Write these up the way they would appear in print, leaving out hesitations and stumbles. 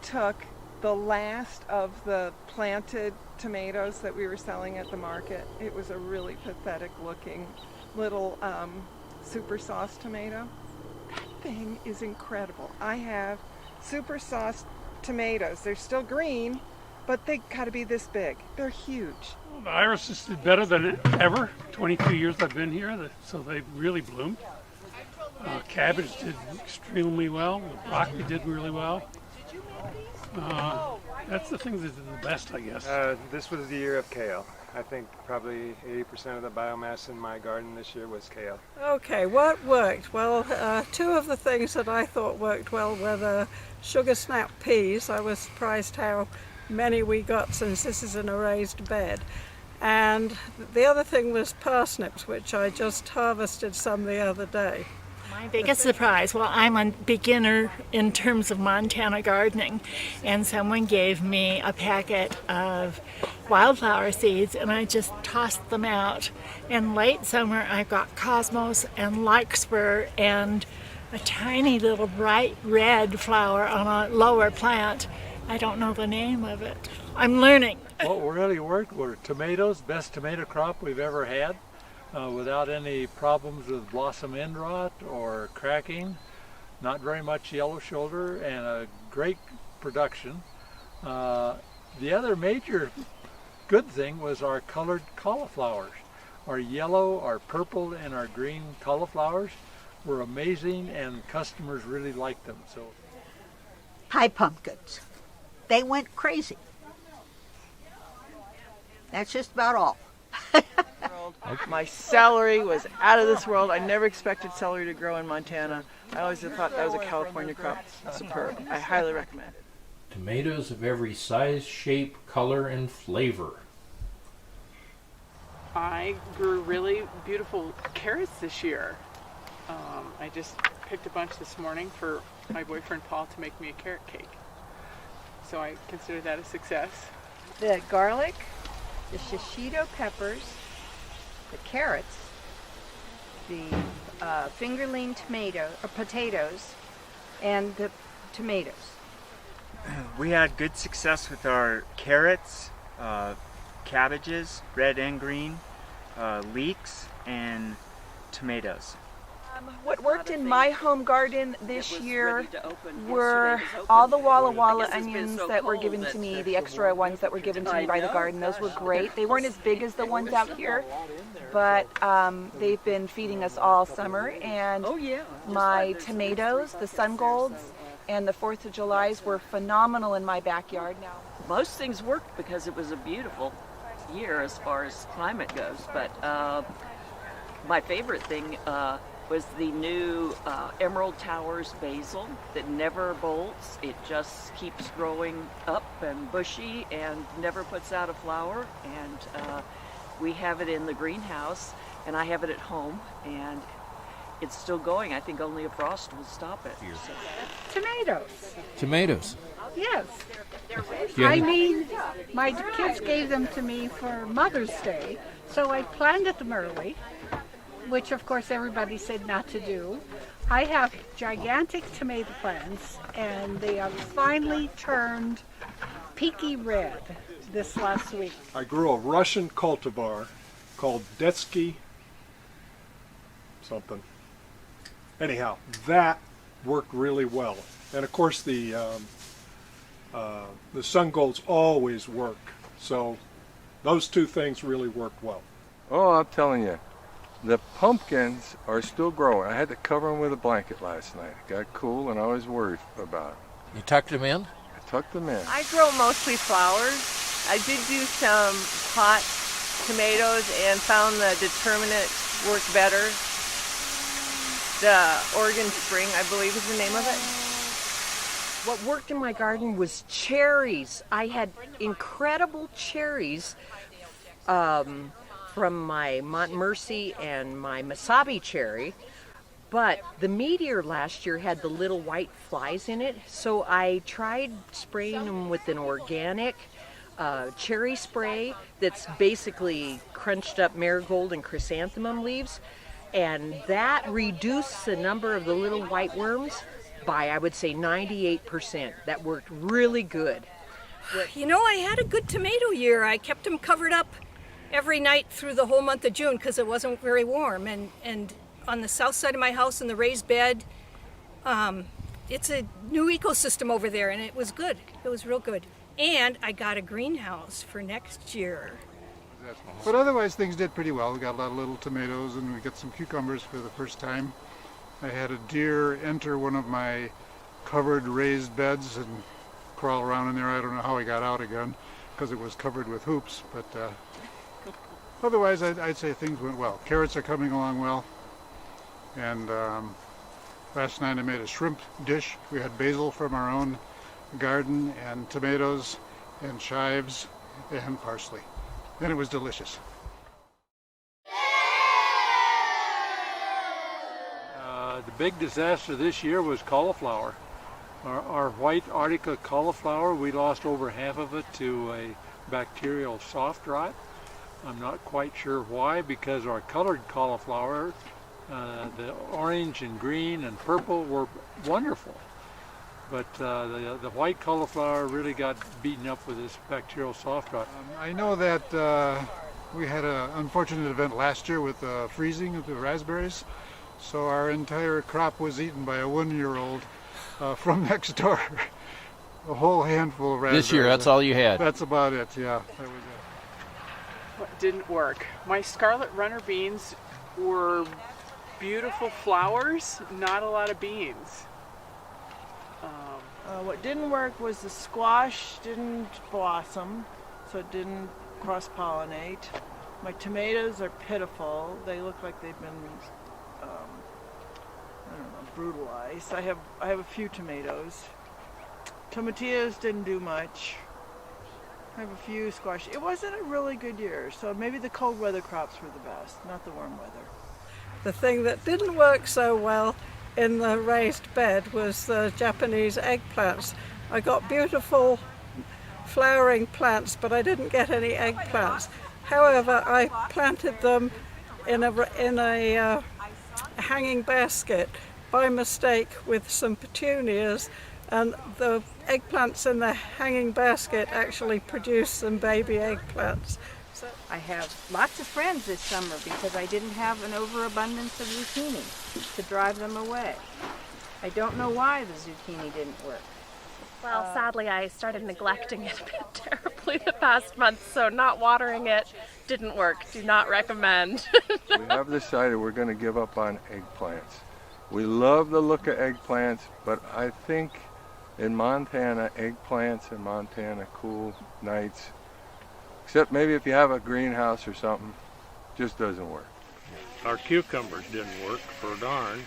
took the last of the planted tomatoes that we were selling at the market. It was a really pathetic looking little super sauce tomato. That thing is incredible. I have super sauce tomatoes. They're still green, but they gotta be this big. They're huge. Well, the irises did better than ever. 22 years I've been here, so they've really bloomed. Cabbage did extremely well. The broccoli did really well. That's the things that did the best, I guess. This was the year of kale. I think probably 80% of the biomass in my garden this year was kale. Okay, what worked? Well, two of the things that I thought worked well were the sugar snap peas. I was surprised how many we got since this is in a raised bed. And the other thing was parsnips, which I just harvested some the other day. My biggest surprise, well, I'm a beginner in terms of Montana gardening, and someone gave me a packet of wildflower seeds and I just tossed them out. In late summer I got cosmos and larkspur and a tiny little bright red flower on a lower plant. I don't know the name of it. I'm learning. What really worked were tomatoes, best tomato crop we've ever had. Without any problems with blossom end rot or cracking, not very much yellow shoulder, and a great production. The other major good thing was our colored cauliflowers. Our yellow, our purple, and our green cauliflowers were amazing, and customers really liked them. So, Pie pumpkins. They went crazy. That's just about all. My celery was out of this world. I never expected celery to grow in Montana. I always thought that was a California crop. Superb. I highly recommend it. Tomatoes of every size, shape, color, and flavor. I grew really beautiful carrots this year. I just picked a bunch this morning for my boyfriend Paul to make me a carrot cake. So I consider that a success. The garlic, the shishito peppers, the carrots, the fingerling potatoes, and the tomatoes. We had good success with our carrots, cabbages, red and green, leeks, and tomatoes. What worked in my home garden this year were all the Walla Walla onions that were given to me, the extra ones that were given to me by the garden. Those were great. They weren't as big as the ones out here, but they've been feeding us all summer. And my tomatoes, the sun golds, and the 4th of Julys were phenomenal in my backyard now. Most things worked because it was a beautiful year as far as climate goes, but my favorite thing was the new Emerald Towers basil that never bolts. It just keeps growing up and bushy and never puts out a flower. And we have it in the greenhouse, and I have it at home, and it's still going. I think only a frost will stop it. So. Tomatoes. Tomatoes. Yes. I mean, my kids gave them to me for Mother's Day, so I planted them early, which of course everybody said not to do. I have gigantic tomato plants, and they have finally turned peaky red this last week. I grew a Russian cultivar called Detsky something. Anyhow, that worked really well. And of course the sun golds always work. So those two things really worked well. Oh, I'm telling you. The pumpkins are still growing. I had to cover them with a blanket last night. It got cool and I was worried about it. You tucked them in? I tucked them in. I grow mostly flowers. I did do some pot tomatoes and found the determinate worked better. The Oregon Spring, I believe is the name of it. What worked in my garden was cherries. I had incredible cherries from my Montmorency and my Masabi cherry, but the Meteor last year had the little white flies in it, so I tried spraying them with an organic cherry spray that's basically crunched up marigold and chrysanthemum leaves, and that reduced the number of the little white worms. by, I would say, 98%. That worked really good. You know, I had a good tomato year. I kept them covered up every night through the whole month of June because it wasn't very warm. And on the south side of my house in the raised bed, it's a new ecosystem over there, and it was good. It was real good. And I got a greenhouse for next year. But otherwise things did pretty well. We got a lot of little tomatoes and we got some cucumbers for the first time. I had a deer enter one of my covered raised beds and crawl around in there. I don't know how he got out again because it was covered with hoops, but otherwise I'd say things went well. Carrots are coming along well, and last night I made a shrimp dish. We had basil from our own garden and tomatoes and chives and parsley, and it was delicious. The big disaster this year was cauliflower. Our white Arctica cauliflower, we lost over half of it to a bacterial soft rot. I'm not quite sure why, because our colored cauliflower, the orange and green and purple, were wonderful. But the white cauliflower really got beaten up with this bacterial soft rot. I know that we had an unfortunate event last year with freezing of the raspberries, so our entire crop was eaten by a 1-year-old from next door. A whole handful of raspberries. This year, that's all you had? That's about it, yeah. That was it. What didn't work? My scarlet runner beans were beautiful flowers, not a lot of beans. What didn't work was the squash didn't blossom, so it didn't cross-pollinate. My tomatoes are pitiful. They look like they've been, I don't know, brutalized. I have a few tomatoes. Tomatillos didn't do much. I have a few squash. It wasn't a really good year, so maybe the cold weather crops were the best, not the warm weather. The thing that didn't work so well in the raised bed was the Japanese eggplants. I got beautiful flowering plants, but I didn't get any eggplants. However, I planted them in a hanging basket by mistake with some petunias, and the eggplants in the hanging basket actually produced some baby eggplants. I have lots of friends this summer because I didn't have an overabundance of zucchini to drive them away. I don't know why the zucchini didn't work. Well, sadly, I started neglecting it a bit terribly the past month, so not watering it didn't work. Do not recommend. We have decided we're going to give up on eggplants. We love the look of eggplants, but I think in Montana, eggplants in Montana, cool nights, except maybe if you have a greenhouse or something, just doesn't work. Our cucumbers didn't work for darn.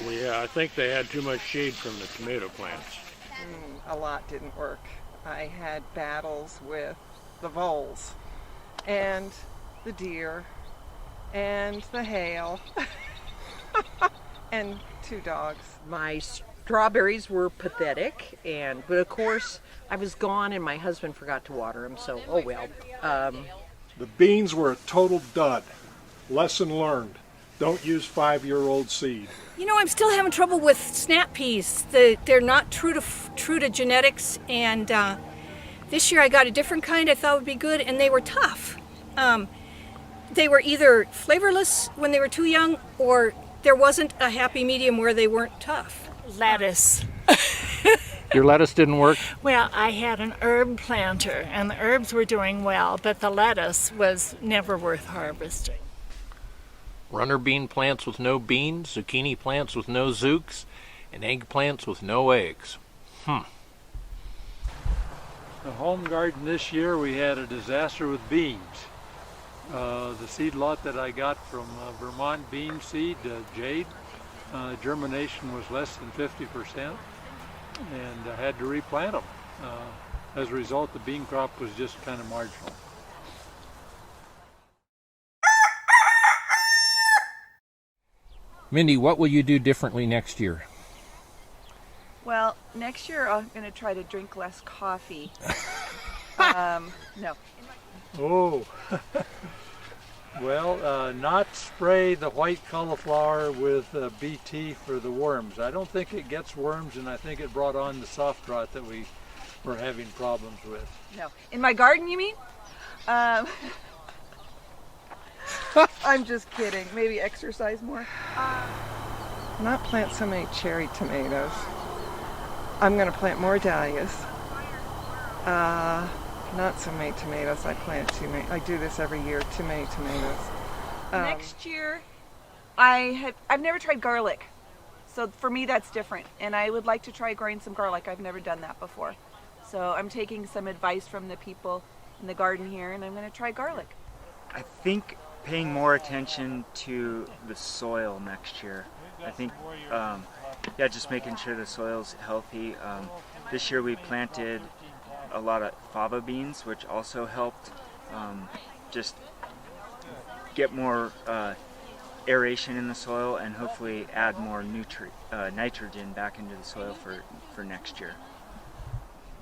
I think they had too much shade from the tomato plants. A lot didn't work. I had battles with the voles and the deer and the hail and 2 dogs. My strawberries were pathetic, but of course I was gone and my husband forgot to water them, so oh well. The beans were a total dud. Lesson learned. Don't use 5-year-old seed. You know, I'm still having trouble with snap peas. They're not true to genetics, and this year I got a different kind I thought would be good, and they were tough. They were either flavorless when they were too young, or there wasn't a happy medium where they weren't tough. Lettuce. Your lettuce didn't work? Well, I had an herb planter, and the herbs were doing well, but the lettuce was never worth harvesting. Runner bean plants with no beans, zucchini plants with no zooks, and eggplants with no eggs. The home garden this year, we had a disaster with beans. The seed lot that I got from Vermont Bean Seed, Jade, germination was less than 50%, and I had to replant them. As a result, the bean crop was just kind of marginal. Mindy, what will you do differently next year? Well, next year I'm going to try to drink less coffee. No. Oh. Well, not spray the white cauliflower with BT for the worms. I don't think it gets worms, and I think it brought on the soft rot that we were having problems with. No. In my garden, you mean? I'm just kidding. Maybe exercise more. Not plant so many cherry tomatoes. I'm going to plant more dahlias. Not so many tomatoes. I plant too many. I do this every year. Too many tomatoes. Next year, I've never tried garlic, so for me that's different. And I would like to try growing some garlic. I've never done that before, so I'm taking some advice from the people in the garden here, and I'm going to try garlic. I think paying more attention to the soil next year. I think, yeah, just making sure the soil's healthy. This year we planted a lot of fava beans, which also helped just get more aeration in the soil and hopefully add more nitrogen back into the soil for next year.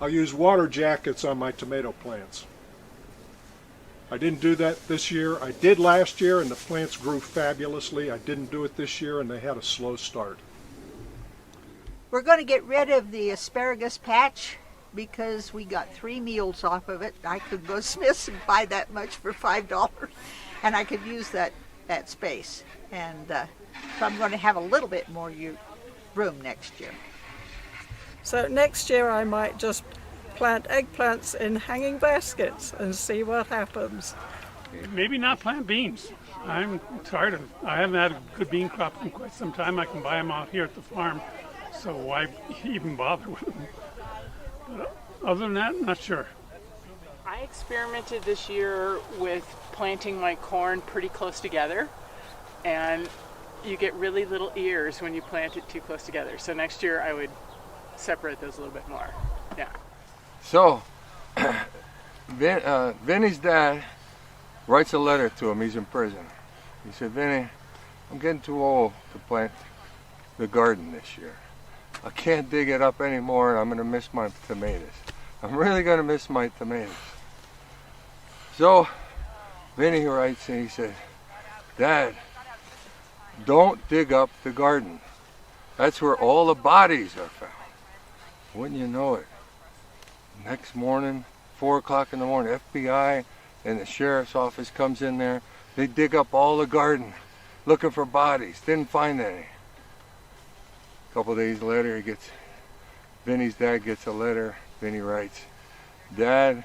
I'll use water jackets on my tomato plants. I didn't do that this year. I did last year and the plants grew fabulously. I didn't do it this year and they had a slow start. We're going to get rid of the asparagus patch because we got 3 meals off of it. I could go to Smith's and buy that much for $5 and I could use that space. And so I'm going to have a little bit more room next year. So next year I might just plant eggplants in hanging baskets and see what happens. Maybe not plant beans. I'm tired of, I haven't had a good bean crop in quite some time. I can buy them out here at the farm, so why even bother with them? But other than that, not sure. I experimented this year with planting my corn pretty close together, and you get really little ears when you plant it too close together. So next year I would separate those a little bit more. Yeah. So, Vinny's dad writes a letter to him. He's in prison. He said, Vinny, I'm getting too old to plant the garden this year. I can't dig it up anymore and I'm going to miss my tomatoes. I'm really going to miss my tomatoes. So, Vinny writes and he said, Dad, don't dig up the garden. That's where all the bodies are found. Wouldn't you know it? Next morning, 4 o'clock in the morning, FBI and the sheriff's office comes in there. They dig up all the garden looking for bodies. Didn't find any. A couple days later, Vinny's dad gets a letter. Vinny writes, Dad,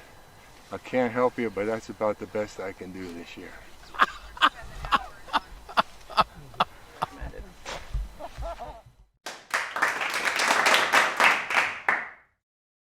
I can't help you, but that's about the best I can do this year.